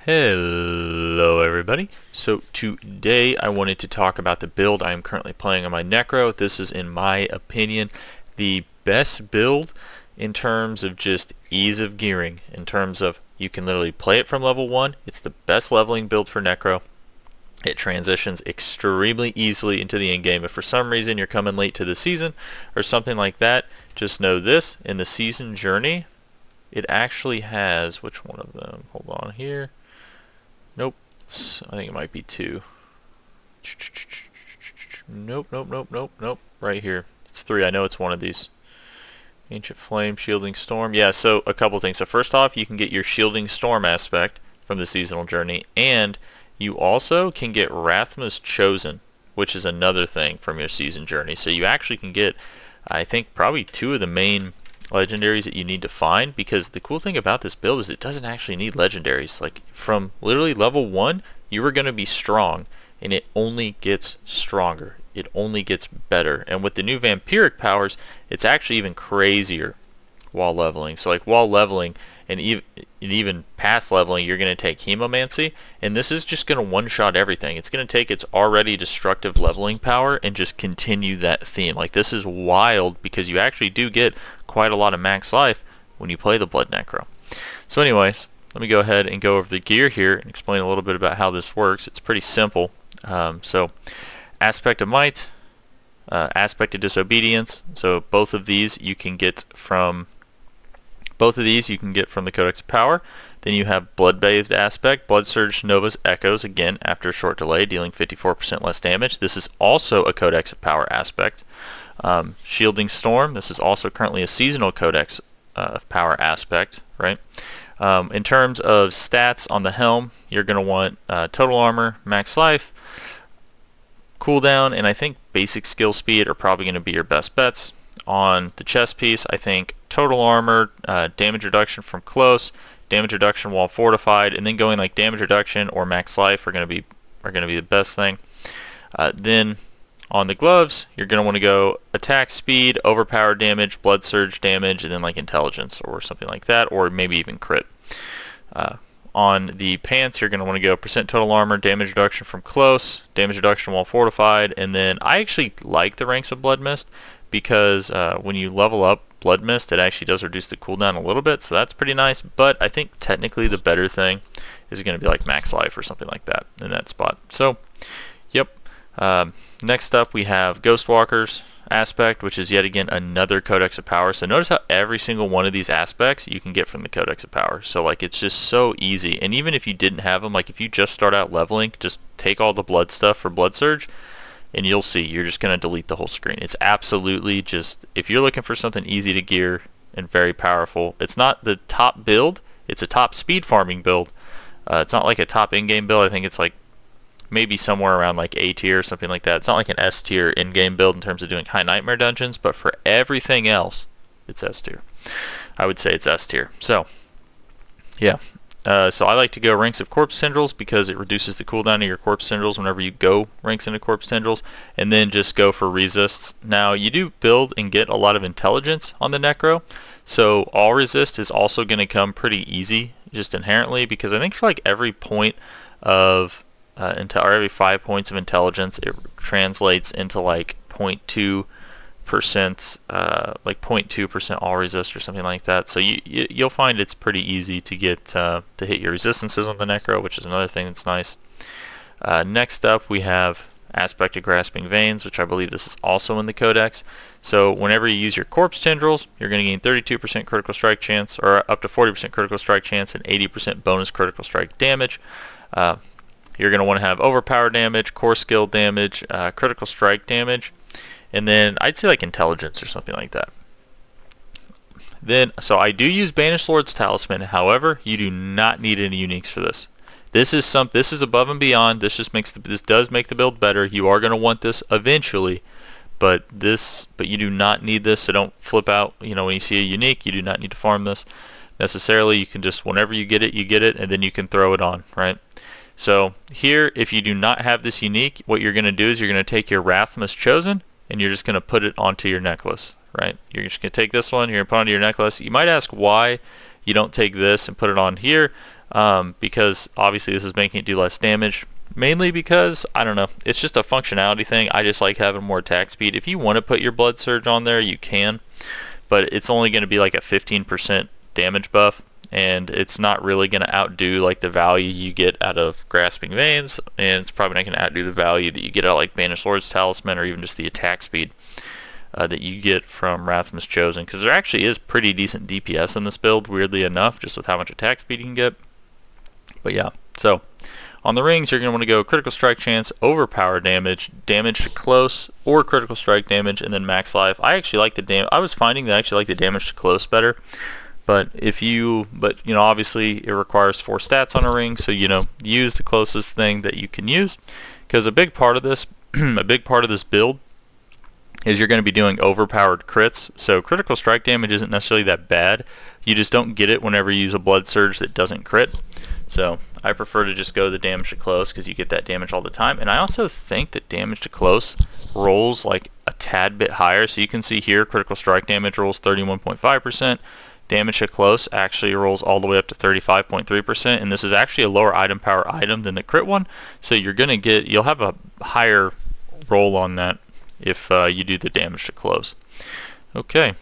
Hello everybody. So today I wanted to talk about the build I am currently playing on my Necro. This is, in my opinion, the best build in terms of just ease of gearing. In terms of you can literally play it from level 1. It's the best leveling build for Necro. It transitions extremely easily into the end game. If for some reason you're coming late to the season or something like that, just know this: in the season journey, it actually has, which one of them? Hold on here. Nope. I think it might be 2. Nope. Right here. It's 3. I know it's one of these. Ancient Flame, Shielding Storm. Yeah, so a couple things. So first off, you can get your Shielding Storm aspect from the seasonal journey, and you also can get Rathma's Chosen, which is another thing from your season journey. So you actually can get, I think, probably 2 of the main legendaries that you need to find, because the cool thing about this build is it doesn't actually need legendaries. Like, from literally level 1 you are going to be strong, and it only gets stronger, it only gets better. And with the new vampiric powers, it's actually even crazier while leveling. So like while leveling and even past leveling, you're going to take Hemomancy, and this is just going to one-shot everything. It's going to take its already destructive leveling power and just continue that theme. Like, this is wild, because you actually do get quite a lot of max life when you play the Blood Necro. So anyways, let me go ahead and go over the gear here and explain a little bit about how this works. It's pretty simple. So Aspect of Might, Aspect of Disobedience. So both of these you can get from the Codex of Power. Then you have Blood-Bathed Aspect, Blood Surge Nova's Echoes, again after a short delay, dealing 54% less damage. This is also a Codex of Power aspect. Shielding Storm, this is also currently a seasonal Codex of Power aspect, right? In terms of stats on the helm, you're going to want total armor, max life, cooldown, and I think basic skill speed are probably going to be your best bets. On the chest piece, I think total armor, damage reduction from close, damage reduction while fortified, and then going like damage reduction or max life are going to be the best thing. Then on the gloves, you're going to want to go attack speed, overpowered damage, blood surge damage, and then like intelligence or something like that, or maybe even crit. On the pants, you're going to want to go percent total armor, damage reduction from close, damage reduction while fortified, and then I actually like the ranks of Blood Mist, because when you level up Blood Mist, it actually does reduce the cooldown a little bit, so that's pretty nice. But I think technically the better thing is going to be like max life or something like that in that spot. So, yep. Next up, we have Ghostwalker's aspect, which is yet again another Codex of Power. So notice how every single one of these aspects you can get from the Codex of Power. So like, it's just so easy. And even if you didn't have them, like if you just start out leveling, just take all the blood stuff for Blood Surge, and you'll see you're just going to delete the whole screen. It's absolutely just, if you're looking for something easy to gear and very powerful, it's not the top build, it's a top speed farming build. It's not like a top in-game build. I think it's like maybe somewhere around like A tier or something like that. It's not like an S tier in-game build in terms of doing high nightmare dungeons, but for everything else, it's S tier. I would say it's S tier. So, yeah. So I like to go ranks of corpse tendrils, because it reduces the cooldown of your corpse tendrils whenever you go ranks into corpse tendrils, and then just go for resists. Now you do build and get a lot of intelligence on the Necro, so all resist is also going to come pretty easy just inherently, because I think for like every point of or every 5 points of intelligence, it translates into like 0.2%, like 0.2% all resist or something like that. So you'll find it's pretty easy to get to hit your resistances on the Necro, which is another thing that's nice. Next up, we have Aspect of Grasping Veins, which I believe this is also in the Codex. So whenever you use your corpse tendrils, you're going to gain 32% critical strike chance, or up to 40% critical strike chance, and 80% bonus critical strike damage. You're going to want to have overpower damage, core skill damage, critical strike damage, and then I'd say like intelligence or something like that. Then, so I do use Banished Lord's Talisman. However, you do not need any uniques for this. This is above and beyond. This does make the build better. You are going to want this eventually, but you do not need this. So don't flip out. You know, when you see a unique, you do not need to farm this necessarily. You can just, whenever you get it, and then you can throw it on, right? So here, if you do not have this unique, what you're going to do is you're going to take your Rathma's Chosen, and you're just going to put it onto your necklace, right? You're just going to take this one, you're going to put it onto your necklace. You might ask why you don't take this and put it on here. because obviously this is making it do less damage. Mainly because, I don't know, it's just a functionality thing. I just like having more attack speed. If you want to put your Blood Surge on there, you can, but it's only going to be like a 15% damage buff, and it's not really going to outdo like the value you get out of Grasping Veins, and it's probably not going to outdo the value that you get out of like Banished Lord's Talisman, or even just the attack speed that you get from Rathmas Chosen, because there actually is pretty decent DPS in this build, weirdly enough, just with how much attack speed you can get. But yeah, so on the rings, you're going to want to go critical strike chance, overpower damage, damage to close, or critical strike damage, and then max life. I actually like the damage. I was finding that I actually like the damage to close better. But obviously it requires 4 stats on a ring, so use the closest thing that you can use, because a big part of this, build is you're going to be doing overpowered crits. So critical strike damage isn't necessarily that bad. You just don't get it whenever you use a Blood Surge that doesn't crit. So I prefer to just go the damage to close, because you get that damage all the time. And I also think that damage to close rolls like a tad bit higher. So you can see here critical strike damage rolls 31.5%. Damage to close actually rolls all the way up to 35.3%, and this is actually a lower item power item than the crit one. So you'll have a higher roll on that if you do the damage to close. Okay,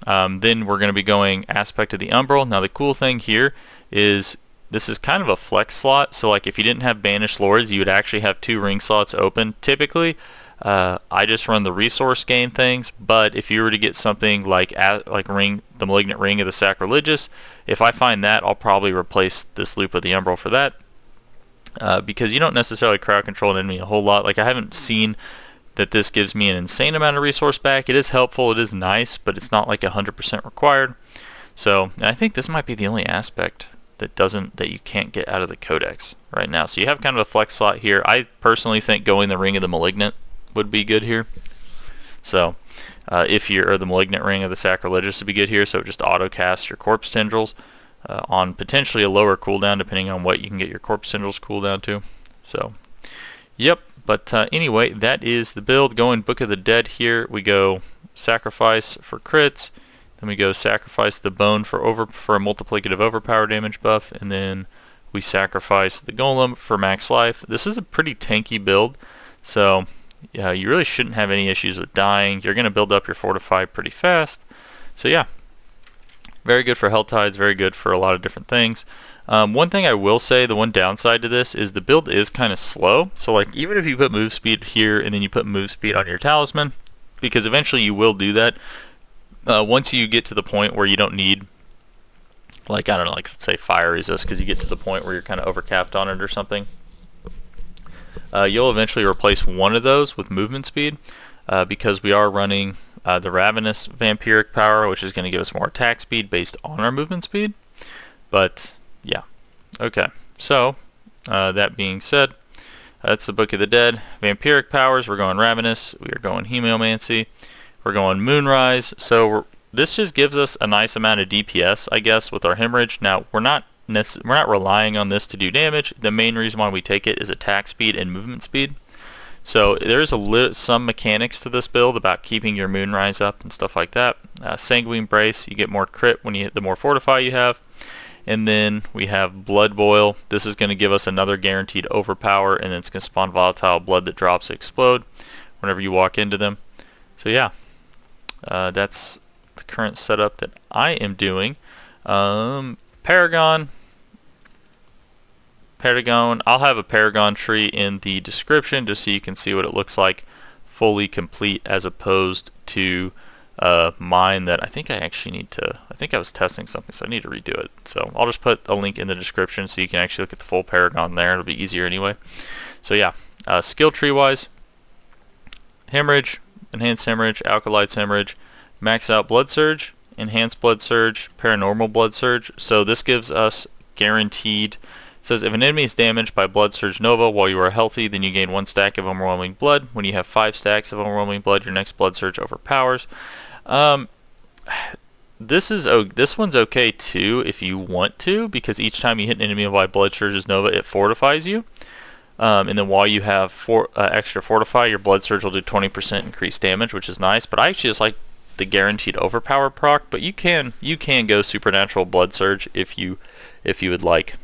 then we're going to be going Aspect of the Umbral. Now the cool thing here is this is kind of a flex slot, so like if you didn't have Banished Lords, you would actually have 2 ring slots open typically. I just run the resource gain things, but if you were to get something like the Malignant Ring of the Sacrilegious, if I find that, I'll probably replace this Loop of the Umbral for that, because you don't necessarily crowd control an enemy a whole lot. Like, I haven't seen that this gives me an insane amount of resource back. It is helpful, it is nice, but it's not like 100% required. So I think this might be the only aspect that you can't get out of the Codex right now. So you have kind of a flex slot here. I personally think going the Ring of the Malignant would be good here. So or the Malignant Ring of the Sacrilegious would be good here, so it just auto casts your Corpse Tendrils on potentially a lower cooldown depending on what you can get your Corpse Tendrils cooldown to. So yep, but anyway, that is the build. Going Book of the Dead here, we go Sacrifice for crits, then we go Sacrifice the Bone for a multiplicative overpower damage buff, and then we sacrifice the Golem for max life. This is a pretty tanky build, so yeah, you really shouldn't have any issues with dying. You're going to build up your Fortify pretty fast. So yeah, very good for Hell Tides, very good for a lot of different things. One thing I will say, the one downside to this is the build is kind of slow. So like even if you put move speed here and then you put move speed on your talisman, because eventually you will do that, once you get to the point where you don't need, like, I don't know, like let's say fire resist, because you get to the point where you're kind of overcapped on it or something, you'll eventually replace one of those with movement speed, because we are running the Ravenous Vampiric Power, which is going to give us more attack speed based on our movement speed. But yeah, okay, so that being said, that's the Book of the Dead. Vampiric powers, we're going Ravenous, we are going Hemomancy, we're going Moonrise. So this just gives us a nice amount of DPS, I guess, with our Hemorrhage. Now we're not relying on this to do damage. The main reason why we take it is attack speed and movement speed. So there's some mechanics to this build about keeping your Moonrise up and stuff like that. Sanguine Brace, you get more crit the more Fortify you have. And then we have Blood Boil. This is going to give us another guaranteed overpower, and it's going to spawn volatile blood that drops to explode whenever you walk into them. So yeah, that's the current setup that I am doing. Paragon, I'll have a Paragon tree in the description just so you can see what it looks like fully complete, as opposed to mine that I think I was testing something, so I need to redo it. So I'll just put a link in the description so you can actually look at the full Paragon there. It'll be easier anyway. So yeah, skill tree wise, Hemorrhage, Enhanced Hemorrhage, Alkalites Hemorrhage, Max Out Blood Surge, Enhanced Blood Surge, Paranormal Blood Surge. So this gives us guaranteed. It says if an enemy is damaged by Blood Surge Nova while you are healthy, then you gain 1 stack of Overwhelming Blood. When you have 5 stacks of Overwhelming Blood, your next Blood Surge overpowers. This one's okay too if you want to, because each time you hit an enemy by Blood Surge's Nova, it fortifies you. And then while you have extra Fortify, your Blood Surge will do 20% increased damage, which is nice. But I actually just like the guaranteed overpower proc. But you can go Supernatural Blood Surge if you would like.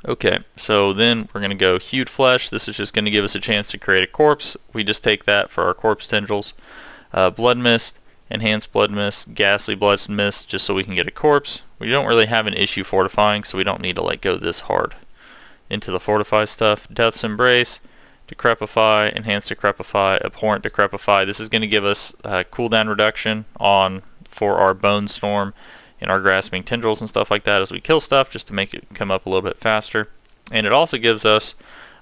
Okay, so then we're going to go Hued Flesh. This is just going to give us a chance to create a corpse. We just take that for our corpse tendrils. Blood Mist, Enhanced Blood Mist, Ghastly Blood Mist, just so we can get a corpse. We don't really have an issue fortifying, so we don't need to like go this hard into the fortify stuff. Death's Embrace, Decrepify, Enhanced Decrepify, Abhorrent Decrepify. This is going to give us cooldown reduction on for our Bone Storm and our Grasping Tendrils and stuff like that as we kill stuff, just to make it come up a little bit faster. And it also gives us,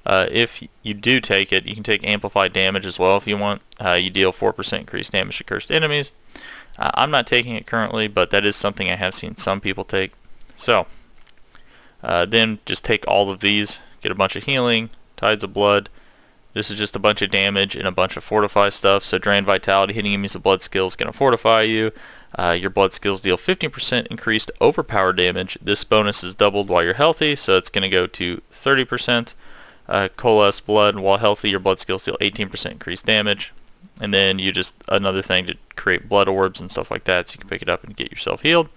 if you do take it, you can take Amplified Damage as well if you want. You deal 4% increased damage to cursed enemies. I'm not taking it currently, but that is something I have seen some people take. So, then just take all of these, get a bunch of healing, Tides of Blood. This is just a bunch of damage and a bunch of fortify stuff. So Drain Vitality, hitting enemies with blood skills is going to fortify you. Your blood skills deal 15% increased overpower damage. This bonus is doubled while you're healthy, so it's going to go to 30%. Coalesce Blood, while healthy, your blood skills deal 18% increased damage. And then you just, another thing to create blood orbs and stuff like that, so you can pick it up and get yourself healed.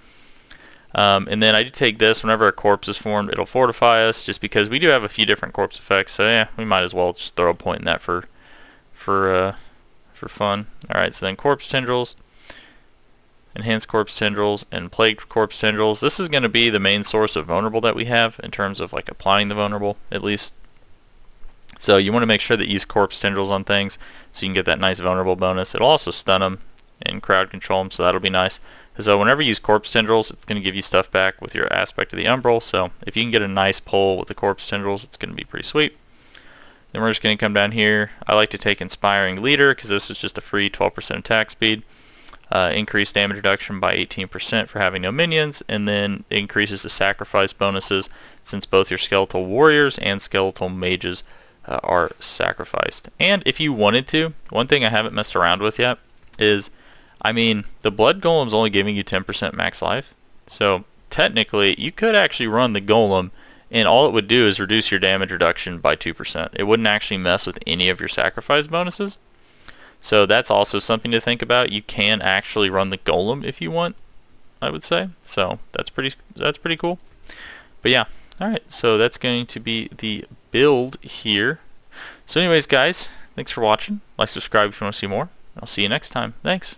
And then I do take this whenever a corpse is formed. It'll fortify us, just because we do have a few different corpse effects. So yeah, we might as well just throw a point in that for fun. All right, so then corpse tendrils, enhanced corpse tendrils, and plagued corpse tendrils. This is going to be the main source of vulnerable that we have in terms of like applying the vulnerable, at least. So you want to make sure that you use corpse tendrils on things so you can get that nice vulnerable bonus. It'll also stun them and crowd control them, so that'll be nice. So whenever you use corpse tendrils, it's going to give you stuff back with your aspect of the umbral. So if you can get a nice pull with the corpse tendrils, it's going to be pretty sweet. Then we're just going to come down here. I like to take Inspiring Leader because this is just a free 12% attack speed. Increased damage reduction by 18% for having no minions, and then it increases the sacrifice bonuses since both your skeletal warriors and skeletal mages are sacrificed. And if you wanted to, one thing I haven't messed around with yet is, I mean, the Blood Golem's only giving you 10% max life, so technically you could actually run the Golem and all it would do is reduce your damage reduction by 2%. It wouldn't actually mess with any of your sacrifice bonuses. So that's also something to think about. You can actually run the Golem if you want, I would say. So that's pretty cool. But yeah, alright, so that's going to be the build here. So anyways guys, thanks for watching. Like, subscribe if you want to see more. I'll see you next time. Thanks.